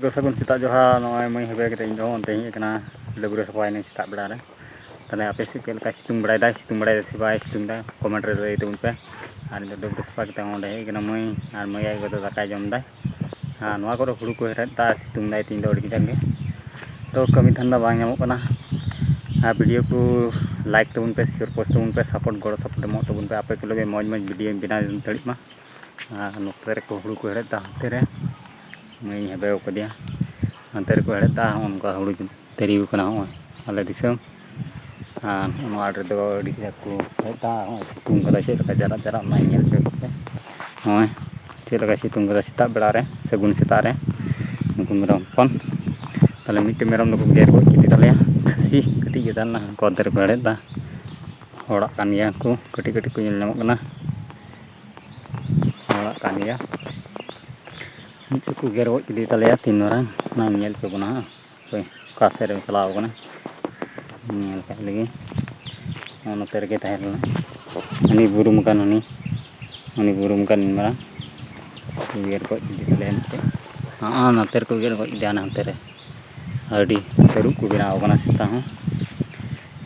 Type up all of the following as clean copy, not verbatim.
सागुन सेता जोहार नॉय मई हेबे के इन दो onte ही कना डबरे सफाई ने सेता बेड़ा रे तले आपे से चेल का सितुंग बड़ाय से बाय सितुंग दा कमेंट रे लई तुम पे आर इन डबरे सफा के onde ही कना मई आर मई आय गदो दाका जम दा आ नोआ को हुड़ू को हेरे ता सितुंग दाय तीन दो अड़ी जंगे तो कमी धंदा बांग नामो कना आ वीडियो को लाइक तबुन पे शेयर पोस्ट तबुन पे सपोर्ट गड़ो सपोर्ट मो तबुन पे आपे को लगे मौज मौज वीडियो बिना तड़ी मा आ नोते रे को हुड़ू को हेरे ता हते रे मई हेबे को दिया अंतर को हेड़ता उनका हुड़ू तेरी कना हो आले दिसम आर दो अड़ी को हेड़ता सितुंग कदा चेक का जरा जरा ना नेल पे होय चेक का सितुंग कदा सेता बेड़ा रे सगुन सेता रे उनको मेरम पन तले मिट्टे मेरम नको गेर को किति तले खसी कटी गेदाना को अंतर को हेड़ता होड़ा कानिया को कटी कटी को नेल नामो कना होड़ा कानिया मिट्टे को गेर को किति तले तीन रंग ना नेल पे बना कोई कासे रे चलाओ कना नेल का लगी ओन तेरे के ताहे अनि बुरुम kan मरा गेर को किति तले ना तेरे को गेर को ध्यान हम तेरे अड़ी तेरु को बनाओ कना सेता हो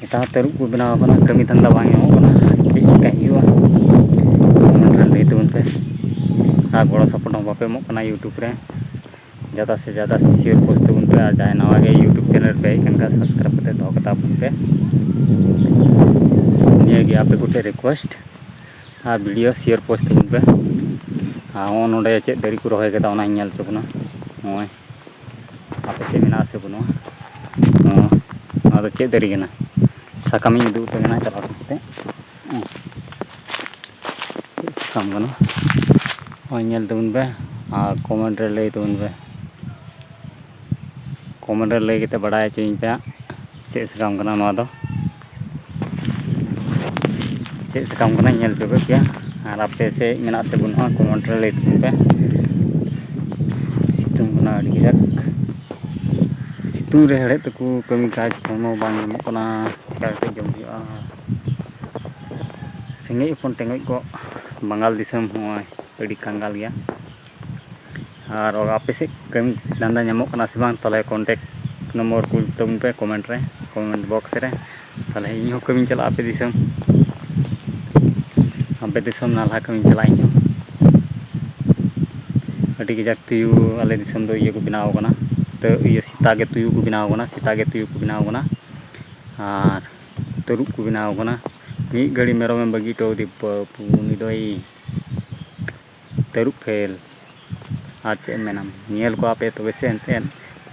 एटा तेरु को बनाओ कना कमी धंधा बांग हो कना चेक का हिवा कमेंट रे तुम पे आ गड़ो सपोर्ट हम बापे मो कना यूट्यूब रे ज़्यादा से ज़्यादा शेयर पोस्ट तबुन पे और जहाँ नवा गे यूट्यूब चैनल पे इनका सब्सक्राइब करते दो कता पे निये गे आपे गुटे रिक्वेस्ट आ वीडियो शेयर पोस्ट तबुन पे आ नोडे चे दरी को रोहे केदा ओना नेल तबुना होय आपे से मेना से बनो आ चे दरी गना साकामी दु तगना चला करते साम गना होय नेल तबुन पे आ कमेंट रे लई तबुन पे कमेंट रे लई केते बड़ाय चेइन पे चे सकाम कना नोआ दो चे सकाम कना नेल पे पे और आपे से मेना से बनो कमेंट रे लई तबुन पे सितुंग कना अड़ी जक सितुंग रे हेड़े तको कमी काज होमो बांग मो कना चिका के जम हुआ सेंगे फोन टेंगो को बंगाल दिसम होय अड़ी कंगाल गया और आपे से कमी धंधा नामो कना से बांग तले कॉन्टैक्ट नंबर को तुम पे कमेंट बॉक्स रे तले इन हो कमी चला आपे दिसम नाला कमी चला इन अड़ी के जक तुयु आले दिसम दो ये को बनाओ कना तो ये सीता के तुयु को बनाओ कना और तरुक को बनाओ कना मी घड़ी मेरो में बगी तो दी पुनी दोई तरुक फेल आज मेनम नियल को आपे तो वैसे एंते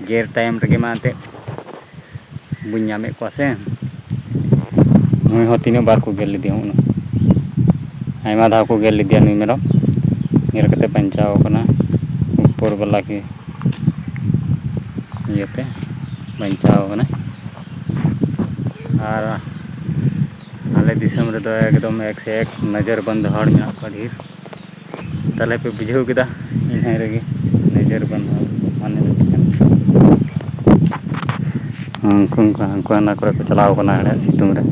गेर टाइम रे माते बुन्या में को से मुई हो तीन बार को गेल दी हूं आयमा धा को गेल दिया नुई मेरो गेर कते पंचाओ कना ऊपर वाला की ये पे पंचाओ कना और आले दिसम रे दो एकदम एक से एक नजर बंद हड़ में का ढेर तले पे बुझाव केदा इन रे नजर बंद माने उनको ना करे को चलाओ कना हेड़े सितुंग रे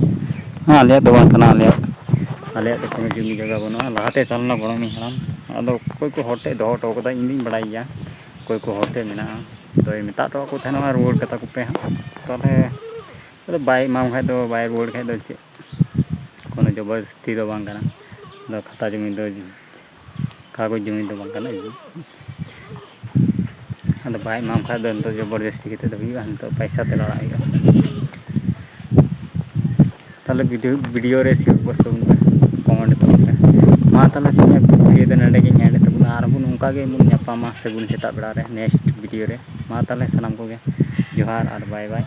आले दो बांग कना आले तो कोनो जमी जगह बनो लाते चलना बड़ो मी हराम अदो कोई को होटे दो टो कदा इन दिन बड़ाई या कोई को होटे मेना तो मेता तो को थेना रोड कता को पे तले बाय माम खाय दो बाय रोड खाय दो चे कोनो जबरदस्ती दो बांग कना दो खाता जमी दो कागज जमी दो बांग कना अदो बाय माम खाय दो तो जबरदस्ती केते दो हुआ तो पैसा ते लड़ा हुआ तले वीडियो रे शेयर पोस्ट कमेंट पे मा तले वीडियो दे नडे गे नेडे तबुन आर बुन उनका गे मुन न्यापामा सगुन सेता बेड़ा रे नेक्स्ट वीडियो रे मा तले सनाम को गे जोहार और बाय बाय